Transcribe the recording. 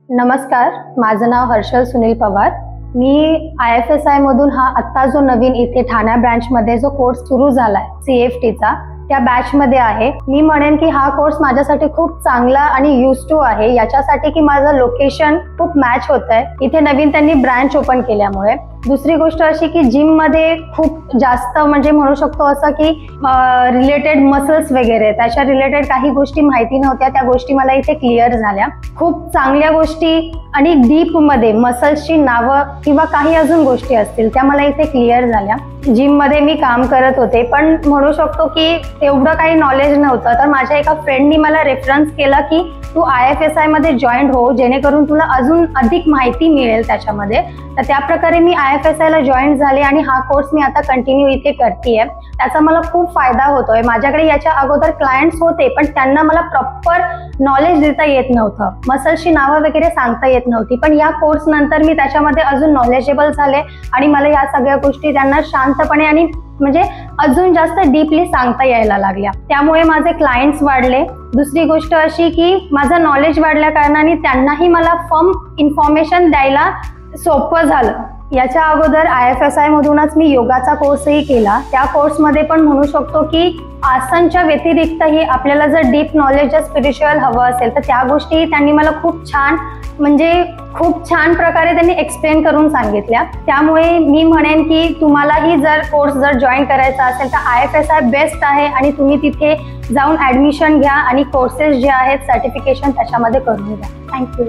नमस्कार, माझं नाव हर्षल सुनील पवार। मी IFSI मधून हा आत्ता जो नवीन इथे ठाणे ब्रांच मध्ये जो कोर्स सुरू झालाय CFTचा त्या बॅच मध्ये आहे। मी म्हणेन की हा कोर्स माझ्यासाठी खूप चांगला आणि यूज टू आहे, याच्यासाठी की माझं लोकेशन खूप मॅच होतंय। इथे नवीन त्यांनी ब्रांच ओपन केल्यामुळे। दुसरी गोष्ट अशी की जिम मध्ये खूप जास्त म्हणजे म्हणू शकतो असं की रिलेटेड मसल्स वगैरे त्याच्या रिलेटेड काही गोष्टी माहिती नव्हत्या, त्या गोष्टी मला इथे क्लिअर झाल्या। खूप चांगल्या गोष्टी आणि डीप मध्ये मसल्सची नावं किंवा काही अजून गोष्टी असतील त्या मला इथे क्लिअर झाल्या। जिम मध्ये मी काम करत होते, पण म्हणू शकतो की तेवढं काही नॉलेज नव्हतं, तर माझ्या एका फ्रेंडनी मला रेफरन्स केला की तू IFSI मध्ये जॉईन हो, जेणेकरून तुला अजून अधिक माहिती मिळेल त्याच्यामध्ये। तर त्या प्रकारे मी IFSI ला जॉईन झाले आणि हा कोर्स मी आता कंटिन्यू इथे करतेय। त्याचा मला खूप फायदा होतोय। माझ्याकडे याच्या अगोदर क्लायंट्स होते, पण त्यांना मला प्रॉपर नॉलेज देता येत नव्हतं, मसल्सची नावं वगैरे सांगता येत नव्हती। पण या कोर्स नंतर मी त्याच्यामध्ये अजून नॉलेजेबल झाले आणि मला या सगळ्या गोष्टी त्यांना शांतपणे आणि म्हणजे अजून जास्त डीपली सांगता यायला लागल्या। त्यामुळे माझे क्लायंट्स वाढले। दुसरी गोष्ट अशी की माझं नॉलेज वाढल्या कारणाने त्यांनाही मला फर्म इन्फॉर्मेशन द्यायला सोपं झालं। याच्या अगोदर IFSI मधूनच मी योगाचा कोर्सही केला। त्या कोर्समध्ये पण म्हणू शकतो की आसनच्या व्यतिरिक्तही आपल्याला जर डीप नॉलेज स्पिरिच्युअल हवं असेल तर त्या गोष्टी त्यांनी मला खूप छान प्रकारे त्यांनी एक्सप्लेन करून सांगितल्या। त्यामुळे मी म्हणेन की तुम्हालाही जर कोर्स जॉईन करायचा असेल तर IFSI बेस्ट आहे आणि तुम्ही तिथे जाऊन ऍडमिशन घ्या आणि कोर्सेस जे आहेत सर्टिफिकेशन त्याच्यामध्ये करून घ्या। थँक्यू।